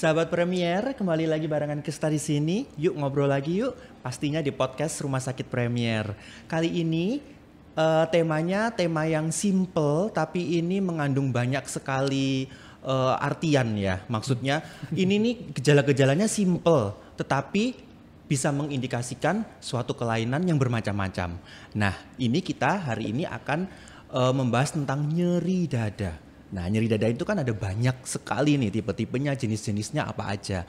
Sahabat Premier, kembali lagi barengan Kesta di sini. Yuk ngobrol lagi yuk. Pastinya di podcast Rumah Sakit Premier. Kali ini temanya tema yang simple, tapi ini mengandung banyak sekali artian ya. Maksudnya ini nih gejala-gejalanya simple, tetapi bisa mengindikasikan suatu kelainan yang bermacam-macam. Nah, ini kita hari ini akan membahas tentang nyeri dada. Nah, nyeri dada itu kan ada banyak sekali nih tipe-tipenya, jenis-jenisnya apa aja.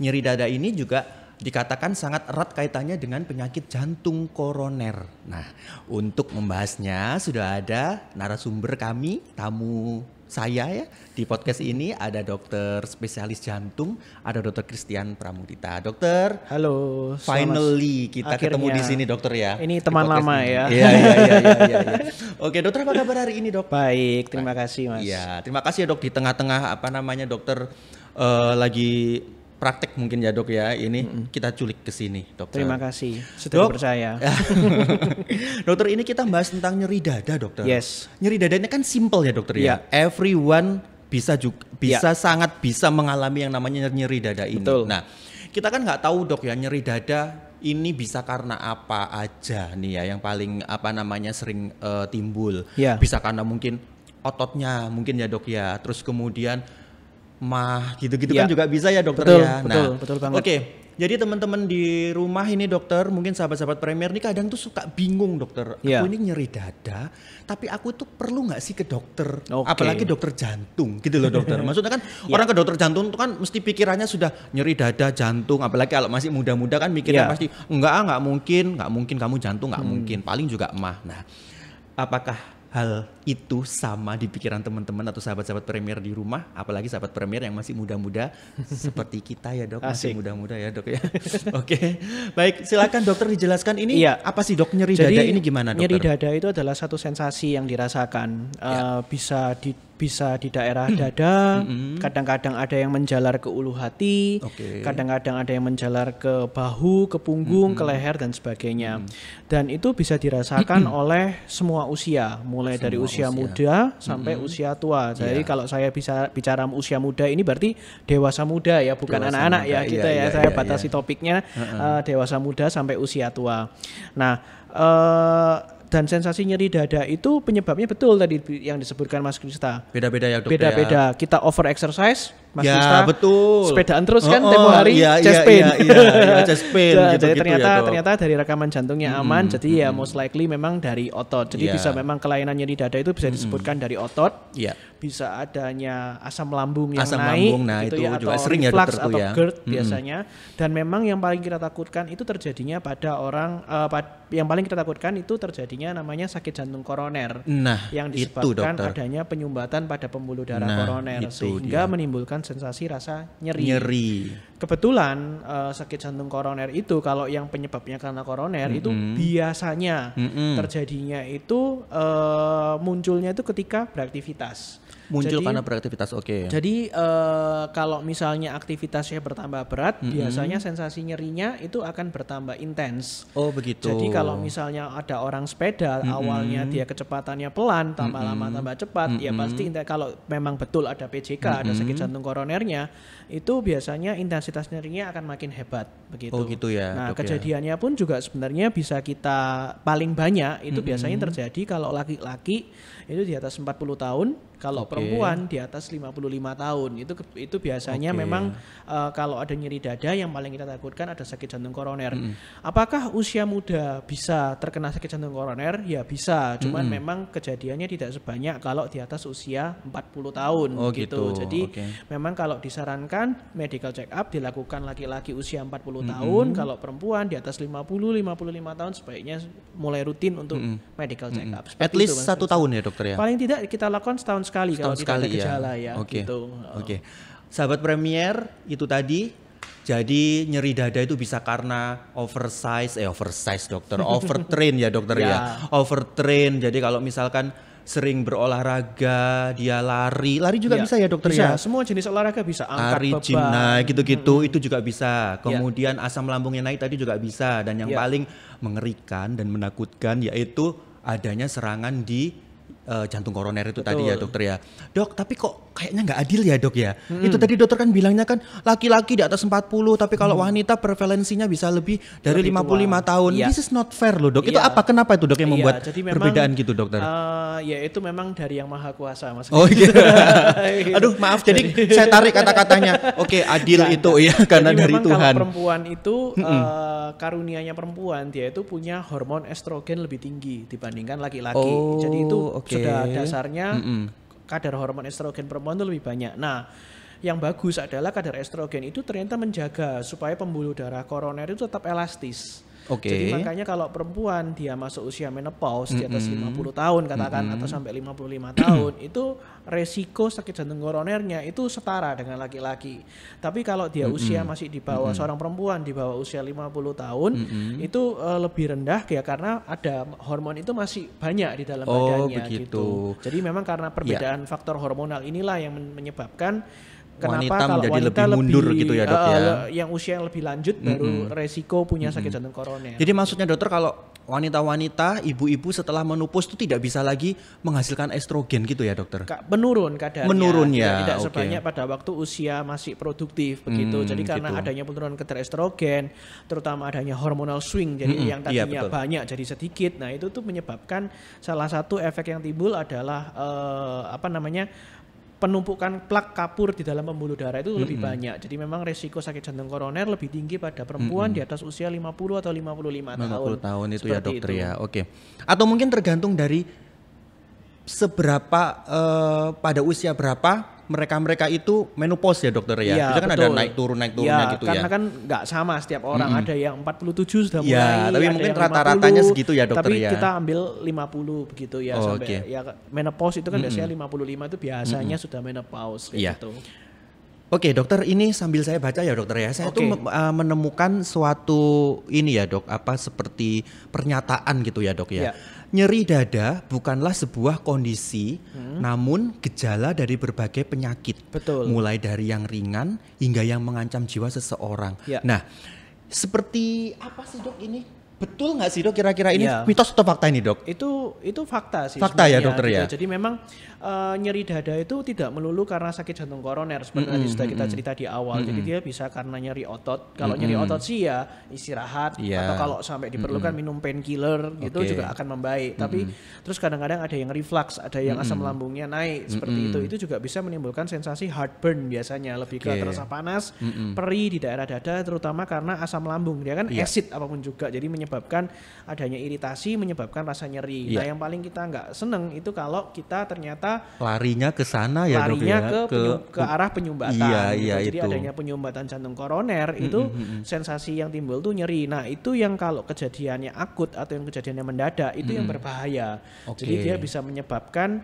Nyeri dada ini juga dikatakan sangat erat kaitannya dengan penyakit jantung koroner. Nah, untuk membahasnya sudah ada narasumber kami, tamu saya ya di podcast ini, ada dokter spesialis jantung, ada dokter Christian Pramudita. Dokter, halo. Finally kita ketemu di sini dokter ya. Ini teman lama ini. Ya. Iya. Oke, dokter apa kabar hari ini dok? Baik, terima kasih mas. Iya, terima kasih ya dok, di tengah-tengah dokter lagi praktek mungkin ya dok ya, ini kita culik ke sini dokter. Terima kasih sudah percaya. Dokter, ini kita bahas tentang nyeri dada dokter. Yes. Nyeri dada ini kan simple ya dokter ya. Everyone bisa sangat bisa mengalami yang namanya nyeri dada ini. Betul. Nah, kita kan nggak tahu dok ya, nyeri dada ini bisa karena apa aja nih ya, yang paling sering timbul. Yeah. Bisa karena mungkin ototnya mungkin ya dok ya, terus kemudian gitu-gitu kan juga bisa ya dokter ya. Betul banget. Oke, jadi teman-teman di rumah ini dokter, mungkin sahabat-sahabat Premier ini kadang tuh suka bingung dokter. Aku ini nyeri dada, tapi aku tuh perlu nggak sih ke dokter? Apalagi dokter jantung gitu loh dokter. Maksudnya kan orang ke dokter jantung tuh kan mesti pikirannya sudah nyeri dada, jantung. Apalagi kalau masih muda-muda kan mikirnya pasti nggak mungkin kamu jantung, nggak mungkin. Paling juga emah. Nah, apakah hal itu sama di pikiran teman-teman atau sahabat-sahabat Premier di rumah, apalagi sahabat Premier yang masih muda-muda seperti kita ya dok? Masih muda-muda ya dok ya. Oke, baik, silakan dokter dijelaskan ini apa sih dok, nyeri dada ini gimana dokter? Nyeri dada itu adalah satu sensasi yang dirasakan, bisa di daerah dada, kadang-kadang ada yang menjalar ke ulu hati, kadang-kadang ada yang menjalar ke bahu, ke punggung, ke leher dan sebagainya. Dan itu bisa dirasakan oleh semua usia, mulai dari usia muda sampai usia tua. Jadi kalau saya bisa bicara usia muda ini berarti dewasa muda ya, bukan anak-anak ya kita ya. Saya batasi topiknya dewasa muda sampai usia tua. Nah, dan sensasi nyeri dada itu penyebabnya betul tadi yang disebutkan Mas Krista. Beda-beda ya dokter. Beda-beda. Kita over exercise, Mas ya, Krista. Betul. Sepedaan terus kan tempo hari, chest pain. Chest pain. Jadi ternyata dari rekaman jantungnya aman, jadi ya most likely memang dari otot. Jadi bisa memang kelainan nyeri dada itu bisa disebutkan dari otot. Bisa adanya asam lambung yang naik, gitu itu ya, juga atau sering ya dokter atau ya. GERD biasanya. Dan memang yang paling kita takutkan itu terjadinya pada orang, yang paling kita takutkan itu terjadinya namanya sakit jantung koroner. Yang disebabkan adanya penyumbatan pada pembuluh darah koroner sehingga menimbulkan sensasi rasa nyeri. Kebetulan sakit jantung koroner itu kalau yang penyebabnya karena koroner itu biasanya terjadinya itu munculnya itu ketika beraktivitas. Karena beraktivitas, Jadi kalau misalnya aktivitasnya bertambah berat, biasanya sensasi nyerinya itu akan bertambah intens. Oh begitu. Jadi kalau misalnya ada orang sepeda, awalnya dia kecepatannya pelan, tambah lama tambah cepat, ya pasti kalau memang betul ada PJK, ada sakit jantung koronernya, itu biasanya intensitas nyerinya akan makin hebat, begitu. Oh gitu ya. Nah kejadiannya pun juga sebenarnya bisa kita paling banyak itu biasanya terjadi kalau laki-laki itu di atas 40 tahun, kalau perempuan di atas 55 tahun. Itu biasanya memang kalau ada nyeri dada yang paling kita takutkan ada sakit jantung koroner. Apakah usia muda bisa terkena sakit jantung koroner? Ya bisa, cuman memang kejadiannya tidak sebanyak kalau di atas usia 40 tahun gitu. Jadi memang kalau disarankan medical check up dilakukan laki-laki usia 40 tahun, kalau perempuan di atas 55 tahun sebaiknya mulai rutin untuk medical check up. At least 1 tahun ya dokter ya? Paling tidak kita lakukan setahun sekali kalau tidak ada gejala ya. Gitu. Sahabat Premier, itu tadi. Jadi nyeri dada itu bisa karena oversize dokter, overtrain ya dokter ya. Overtrain. Jadi kalau misalkan sering berolahraga, dia lari juga bisa ya dokter bisa, ya? Semua jenis olahraga bisa, angkat beban, gym naik gitu-gitu itu juga bisa. Kemudian asam lambungnya naik tadi juga bisa. Dan yang paling mengerikan dan menakutkan yaitu adanya serangan di jantung koroner itu Betul. tadi ya dokter ya. Dok, tapi kok kayaknya nggak adil ya dok ya? Itu tadi dokter kan bilangnya kan laki-laki di atas 40, tapi kalau wanita prevalensinya bisa lebih dari Lebih 55 tua. tahun. Iya. This is not fair loh dok. Itu Iya. kenapa itu dok yang membuat jadi memang, perbedaan gitu dokter? Ya itu memang dari yang maha kuasa mas. Oh iya. Aduh maaf, jadi saya tarik kata-katanya. Oke, adil Nggak, itu nggak. ya karena Jadi dari memang Tuhan. Kalau perempuan itu karunianya perempuan, dia itu punya hormon estrogen lebih tinggi dibandingkan laki-laki. Oh, Jadi itu oke. sudah dasarnya kadar hormon estrogen perempuan itu lebih banyak. Nah, yang bagus adalah kadar estrogen itu ternyata menjaga supaya pembuluh darah koroner itu tetap elastis. Oke. Jadi makanya kalau perempuan dia masuk usia menopause di atas 50 tahun katakan atau sampai 55 tahun itu resiko sakit jantung koronernya itu setara dengan laki-laki. Tapi kalau dia usia masih di bawah seorang perempuan di bawah usia 50 tahun itu lebih rendah ya karena ada hormon itu masih banyak di dalam badannya begitu. gitu. Jadi memang karena perbedaan faktor hormonal inilah yang menyebabkan Wanita kenapa kalau menjadi wanita lebih mundur gitu ya, Dok, ya? Yang usia yang lebih lanjut baru resiko punya sakit jantung koroner. Jadi maksudnya dokter kalau wanita-wanita, ibu-ibu setelah menopause itu tidak bisa lagi menghasilkan estrogen gitu ya dokter? Menurun kadarnya. Menurun ya, Tidak oke. sebanyak pada waktu usia masih produktif begitu. Jadi karena gitu. adanya penurunan kadar estrogen, terutama adanya hormonal swing, jadi yang iya, tadinya betul. banyak jadi sedikit. Nah itu tuh menyebabkan salah satu efek yang timbul adalah penumpukan plak kapur di dalam pembuluh darah itu lebih banyak. Jadi memang resiko sakit jantung koroner lebih tinggi pada perempuan di atas usia 50 atau 55 tahun. 50 tahun itu ya Seperti dokter itu. ya. Oke. Atau mungkin tergantung dari seberapa pada usia berapa mereka itu menopause ya dokter ya. Iya, Bisa kan ada betul. naik turunnya gitu karena ya. kan nggak sama setiap orang. Ada yang 47 sudah Iya, mulai, tapi ada mungkin yang rata-ratanya 50, segitu ya, dokter tapi ya. kita ambil 50 begitu ya Oh, sampai oke. ya menopause itu kan biasanya 55 itu biasanya sudah menopause kayak Iya. gitu. Oke dokter, ini sambil saya baca ya dokter ya, saya Oke. tuh menemukan suatu ini ya dok, seperti pernyataan gitu ya dok ya. Iya. Nyeri dada bukanlah sebuah kondisi, namun gejala dari berbagai penyakit. Betul. Mulai dari yang ringan hingga yang mengancam jiwa seseorang. Iya. Nah, seperti apa sih dok ini? Betul nggak sih dok kira-kira ini Iya. mitos atau fakta ini dok? Itu fakta sih. Fakta ya, sebenarnya, dokter gitu. ya? Jadi memang nyeri dada itu tidak melulu karena sakit jantung koroner seperti tadi sudah kita cerita di awal. Jadi dia bisa karena nyeri otot. Kalau nyeri otot sih ya istirahat Iya. atau kalau sampai diperlukan minum painkiller gitu Oke. juga akan membaik. Tapi terus kadang-kadang ada yang reflux, ada yang asam lambungnya naik seperti itu. Itu juga bisa menimbulkan sensasi heartburn biasanya, lebih ke Oke. terasa panas, perih di daerah dada terutama karena asam lambung. Dia kan Iya. acid apapun juga. Jadi menyebabkan adanya iritasi, menyebabkan rasa nyeri. Iya. Nah, yang paling kita nggak seneng itu kalau kita ternyata Larinya ke sana ya dok larinya ya? ke arah penyumbatan. Iya, Jadi itu. adanya penyumbatan jantung koroner itu sensasi yang timbul tuh nyeri. Nah, itu yang kalau kejadiannya akut atau yang kejadiannya mendadak itu yang berbahaya. Oke. Jadi dia bisa menyebabkan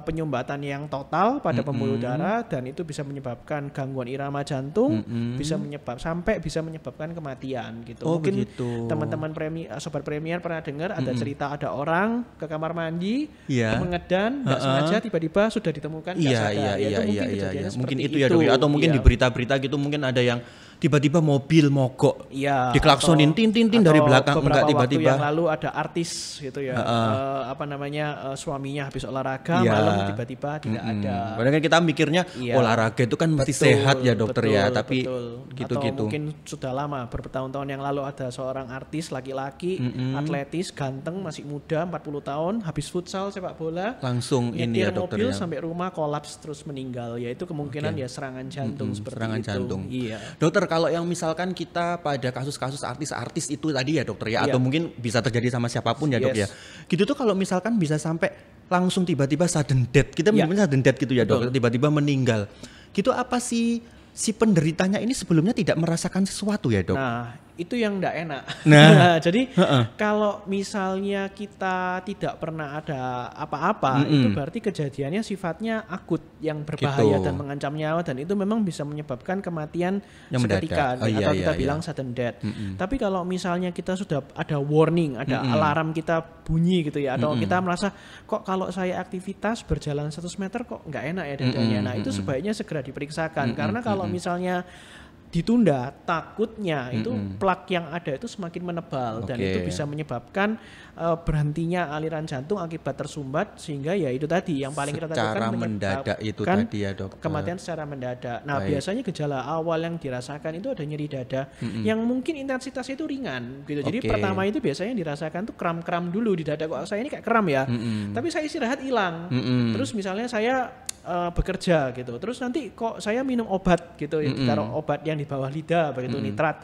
penyumbatan yang total pada pembuluh darah dan itu bisa menyebabkan gangguan irama jantung, bisa menyebabkan kematian gitu. Oh, Mungkin begitu. teman-teman sobat premier pernah dengar ada cerita ada orang ke kamar mandi, Iya. mengedan, nggak sengaja tiba-tiba sudah ditemukan nggak sadar. Ya, itu mungkin kejadiannya Mungkin seperti itu ya dok ya. Atau mungkin Iya. di berita-berita gitu mungkin ada yang tiba-tiba mobil mogok, Iya, diklaksonin atau- tin dari atau belakang, beberapa enggak tiba-tiba. waktu yang lalu ada artis gitu ya, suaminya habis olahraga Iya. malam tiba-tiba tidak ada. Padahal kan kita mikirnya Iya. olahraga itu kan mesti Betul, sehat ya dokter ya, betul, tapi betul. gitu-gitu. Atau mungkin sudah lama bertahun-tahun yang lalu ada seorang artis laki-laki atletis ganteng masih muda 40 tahun habis futsal sepak bola Langsung ini ya nyetir dokter mobil ya. sampai rumah kolaps terus meninggal, yaitu kemungkinan ya serangan jantung seperti Serangan itu. jantung. Iya. Dokter, kalau yang misalkan kita pada kasus-kasus artis-artis itu tadi ya dokter ya, Iya. atau mungkin bisa terjadi sama siapapun ya dok ya. Yes. Gitu tuh kalau misalkan bisa sampai langsung tiba-tiba sudden death, kita Iya. menyebutnya sudden death gitu ya dok, Betul. tiba-tiba meninggal. Gitu apa sih si penderitanya ini sebelumnya tidak merasakan sesuatu ya dok? Nah, itu yang enggak enak. Nah. Jadi kalau misalnya kita tidak pernah ada apa-apa, itu berarti kejadiannya sifatnya akut yang berbahaya Gitu. dan mengancam nyawa dan itu memang bisa menyebabkan kematian Yang seketika mendadak. Oh, iya, atau kita iya, bilang iya. sudden death. Tapi kalau misalnya kita sudah ada warning, ada alarm kita bunyi gitu ya, atau kita merasa kok kalau saya aktivitas berjalan 100 meter kok nggak enak ya dadanya. Nah, itu sebaiknya segera diperiksakan karena kalau misalnya ditunda, takutnya itu plak yang ada itu semakin menebal dan itu bisa menyebabkan berhentinya aliran jantung akibat tersumbat, sehingga ya itu tadi yang paling kita takutkan secara mendadak itu tadi ya dokter. Kematian secara mendadak. Nah biasanya gejala awal yang dirasakan itu ada nyeri dada yang mungkin intensitasnya itu ringan gitu. Jadi pertama itu biasanya dirasakan tuh kram-kram dulu di dada, kok saya ini kayak kram ya, tapi saya istirahat hilang. Terus misalnya saya bekerja gitu, terus nanti kok saya minum obat gitu, ditaruh obat yang di bawah lidah begitu nitrat,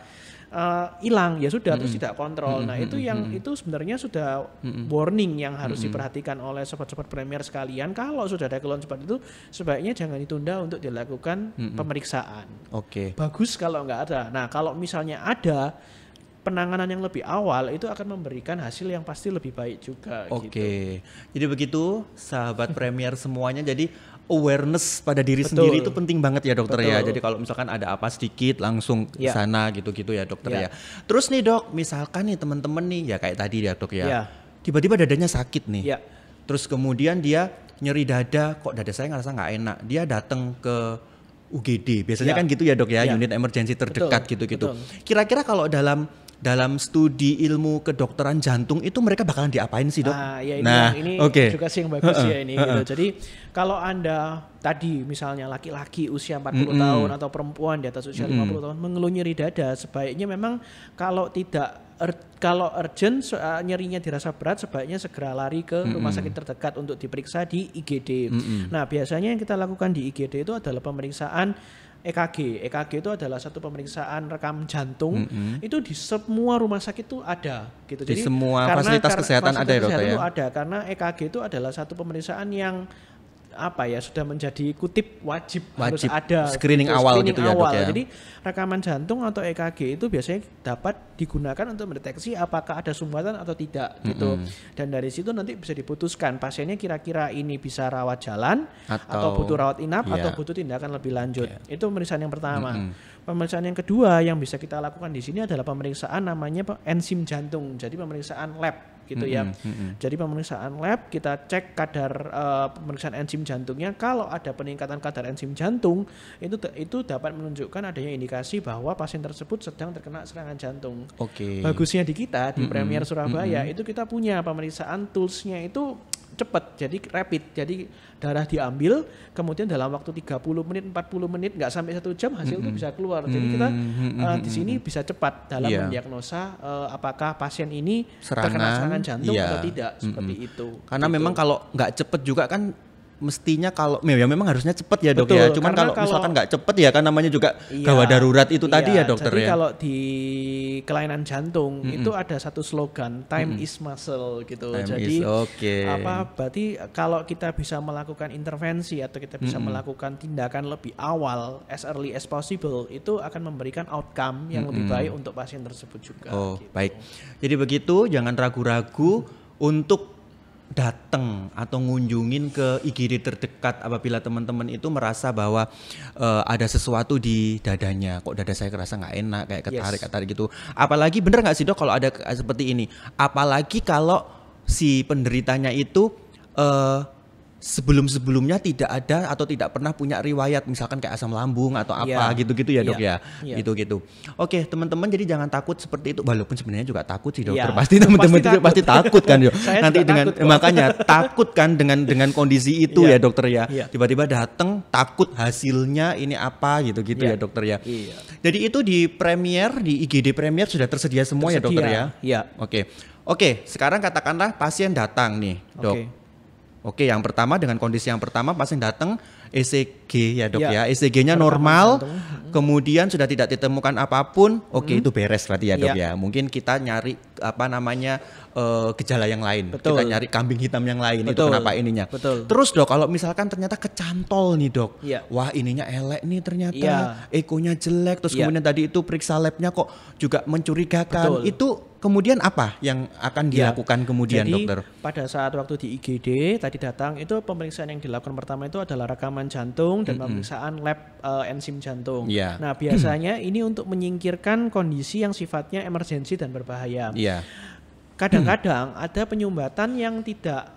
hilang ya sudah, terus tidak kontrol. Nah itu yang itu sebenarnya sudah warning yang harus diperhatikan oleh sobat-sobat Premier sekalian. Kalau sudah ada keluhan seperti itu, sebaiknya jangan ditunda untuk dilakukan pemeriksaan. Bagus kalau nggak ada. Nah kalau misalnya ada, penanganan yang lebih awal itu akan memberikan hasil yang pasti lebih baik juga. Gitu. Jadi begitu sahabat Premier semuanya, jadi awareness pada diri sendiri itu penting banget ya dokter ya. Jadi kalau misalkan ada apa sedikit langsung ke sana gitu-gitu ya dokter ya. Terus nih dok, misalkan nih teman-teman nih ya kayak tadi ya dok ya, tiba-tiba dadanya sakit nih. Terus kemudian dia nyeri dada, kok dada saya ngerasa nggak enak. Dia datang ke UGD, biasanya kan gitu ya dok ya, unit emergensi terdekat gitu-gitu. Kira-kira kalau dalam studi ilmu kedokteran jantung itu mereka bakalan diapain sih dok? Ini juga sih yang bagus ya ini gitu. Jadi kalau Anda tadi misalnya laki-laki usia 40 tahun atau perempuan di atas usia 50 tahun mengeluh nyeri dada, sebaiknya memang kalau urgent nyerinya dirasa berat, sebaiknya segera lari ke rumah sakit terdekat untuk diperiksa di IGD. Nah biasanya yang kita lakukan di IGD itu adalah pemeriksaan EKG. EKG itu adalah satu pemeriksaan rekam jantung. Itu di semua rumah sakit itu ada gitu. Di semua fasilitas kesehatan ada ya dokter ya? Ada, karena EKG itu adalah satu pemeriksaan yang sudah menjadi kutip wajib harus ada screening awal gitu ya dok ya. Jadi rekaman jantung atau EKG itu biasanya dapat digunakan untuk mendeteksi apakah ada sumbatan atau tidak gitu. Dan dari situ nanti bisa diputuskan pasiennya kira-kira ini bisa rawat jalan atau butuh rawat inap atau butuh tindakan lebih lanjut. Itu pemeriksaan yang pertama. Pemeriksaan yang kedua yang bisa kita lakukan di sini adalah pemeriksaan namanya enzim jantung. Jadi pemeriksaan lab gitu ya. Jadi pemeriksaan lab, kita cek kadar pemeriksaan enzim jantungnya. Kalau ada peningkatan kadar enzim jantung, itu dapat menunjukkan adanya indikasi bahwa pasien tersebut sedang terkena serangan jantung. Bagusnya di kita di Premier Surabaya itu kita punya pemeriksaan toolsnya itu cepat, jadi rapid. Jadi darah diambil, kemudian dalam waktu 30 menit, 40 menit, nggak sampai 1 jam hasil itu bisa keluar. Jadi kita di sini bisa cepat dalam mendiagnosa apakah pasien ini terkena serangan jantung atau tidak, seperti itu. Karena memang kalau nggak cepat juga kan mestinya kalau memang harusnya cepat ya dok ya. Cuman kalau misalkan nggak cepat ya kan namanya juga gawat darurat itu tadi ya dokter jadi ya. Kalau di kelainan jantung itu ada satu slogan, time is muscle gitu. Jadi berarti kalau kita bisa melakukan intervensi atau kita bisa melakukan tindakan lebih awal, as early as possible, itu akan memberikan outcome yang lebih baik untuk pasien tersebut juga. Gitu. Baik. Jadi begitu, jangan ragu-ragu untuk datang atau ngunjungin ke IGD terdekat apabila teman-teman itu merasa bahwa ada sesuatu di dadanya, kok dada saya kerasa nggak enak, kayak ketarik-ketarik gitu. Apalagi bener nggak sih dok kalau ada seperti ini? Apalagi kalau si penderitanya itu sebelum-sebelumnya tidak ada atau tidak pernah punya riwayat misalkan kayak asam lambung atau apa gitu-gitu ya dok ya. Gitu-gitu. Oke, teman-teman, jadi jangan takut seperti itu, walaupun sebenarnya juga takut sih dokter. Pasti teman-teman juga pasti takut kan yo. Nanti dengan makanya takut kan dengan kondisi itu ya dokter ya. Tiba-tiba datang takut hasilnya ini apa gitu-gitu ya dokter ya. Jadi itu di Premier, di IGD Premier sudah tersedia semua ya dokter ya. Oke, sekarang katakanlah pasien datang nih, dok. Oke, yang pertama dengan kondisi yang pertama pasien datang ECG ya dok ya. ECG-nya normal, kemudian sudah tidak ditemukan apapun. Itu beres berarti ya dok ya. Mungkin kita nyari gejala yang lain. Kita nyari kambing hitam yang lain. Itu kenapa ininya. Terus dok, kalau misalkan ternyata kecantol nih dok. Wah, ininya elek nih ternyata. Ekonya jelek. Terus kemudian tadi itu periksa labnya kok juga mencurigakan. Itu kemudian apa yang akan dilakukan kemudian dokter? Pada saat waktu di IGD tadi datang, itu pemeriksaan yang dilakukan pertama itu adalah rekaman jantung dan pemeriksaan lab enzim jantung. Nah biasanya ini untuk menyingkirkan kondisi yang sifatnya emergensi dan berbahaya. Kadang-kadang ada penyumbatan yang tidak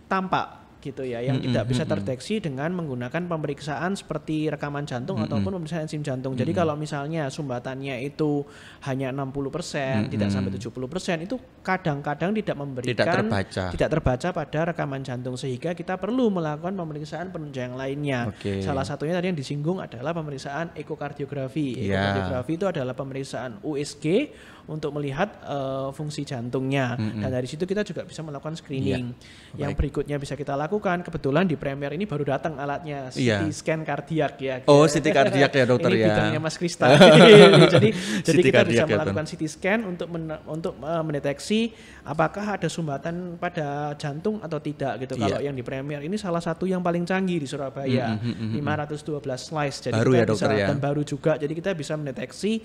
tampak gitu ya, yang tidak bisa terdeteksi dengan menggunakan pemeriksaan seperti rekaman jantung ataupun pemeriksaan enzim jantung. Jadi kalau misalnya sumbatannya itu hanya 60%, tidak sampai 70%, itu kadang-kadang tidak memberikan, tidak terbaca pada rekaman jantung, sehingga kita perlu melakukan pemeriksaan penunjang lainnya. Salah satunya tadi yang disinggung adalah pemeriksaan ekokardiografi. Ekokardiografi itu adalah pemeriksaan USG untuk melihat fungsi jantungnya, dan dari situ kita juga bisa melakukan screening. Yang berikutnya bisa kita lakukan, kebetulan di Premier ini baru datang alatnya, CT scan kardiak ya. Oh, CT kardiak ya dokter ini ya. Ini bidangnya Mas Krista. jadi kita bisa melakukan CT scan untuk mendeteksi apakah ada sumbatan pada jantung atau tidak gitu. Kalau yang di Premier ini salah satu yang paling canggih di Surabaya, 512 slice. Jadi baru kita ya dokter bisa, ya. dan baru juga. Jadi kita bisa mendeteksi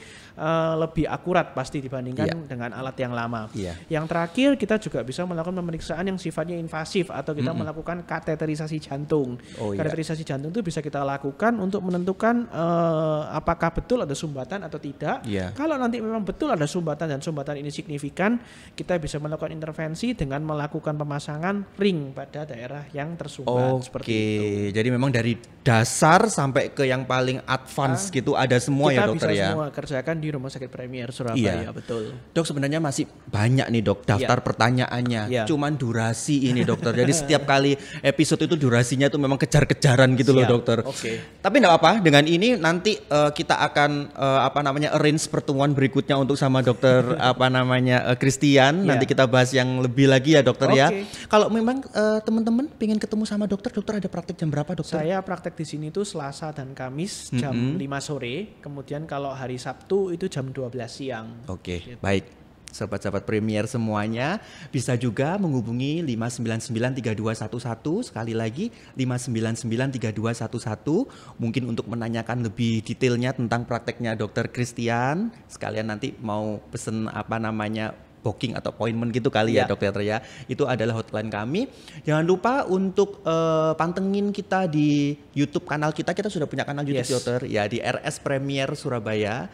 lebih akurat pasti dibandingkan dengan alat yang lama. Yang terakhir kita juga bisa melakukan pemeriksaan yang sifatnya invasif atau kita melakukan kateterisasi jantung. Kateterisasi jantung itu bisa kita lakukan untuk menentukan apakah betul ada sumbatan atau tidak. Kalau nanti memang betul ada sumbatan dan sumbatan ini signifikan, kita bisa melakukan intervensi dengan melakukan pemasangan ring pada daerah yang tersumbat. Seperti itu. Jadi memang dari dasar sampai ke yang paling advance gitu ada semua ya dokter ya. Kita bisa semua kerjakan di Rumah Sakit Premier Surabaya, betul. Dok, sebenarnya masih banyak nih dok daftar pertanyaannya. Cuman durasi ini dokter. Jadi setiap kali episode itu durasinya itu memang kejar-kejaran gitu loh dokter. Tapi enggak apa-apa, dengan ini nanti kita akan arrange pertemuan berikutnya untuk sama dokter Christian. Nanti kita bahas yang lebih lagi ya dokter ya. Kalau memang teman-teman pengen ketemu sama dokter ada praktek jam berapa dokter? Saya praktek di sini tuh Selasa dan Kamis jam 5 sore. Kemudian kalau hari Sabtu itu jam 12 siang. Gitu. Baik. Sahabat-sahabat Premier semuanya bisa juga menghubungi 5993211, sekali lagi 5993211, mungkin untuk menanyakan lebih detailnya tentang prakteknya dokter Christian. Sekalian nanti mau pesen booking atau appointment gitu kali ya dokter ya. Itu adalah hotline kami. Jangan lupa untuk pantengin kita di YouTube kanal kita. Kita sudah punya kanal YouTube dokter ya, di RS Premier Surabaya.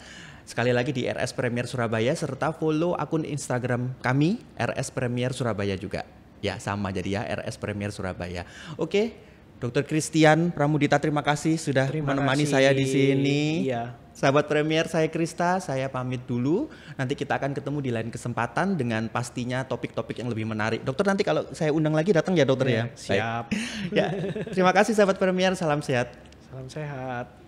Sekali lagi di RS Premier Surabaya, serta follow akun Instagram kami RS Premier Surabaya juga. Ya sama jadi ya, RS Premier Surabaya. Oke, Dokter Christian Pramudita, terima kasih sudah menemani saya di sini. Sahabat Premier, saya Krista, saya pamit dulu. Nanti kita akan ketemu di lain kesempatan dengan pastinya topik-topik yang lebih menarik. Dokter, nanti kalau saya undang lagi datang ya dokter ya. Siap. Ya, terima kasih sahabat Premier, salam sehat. Salam sehat.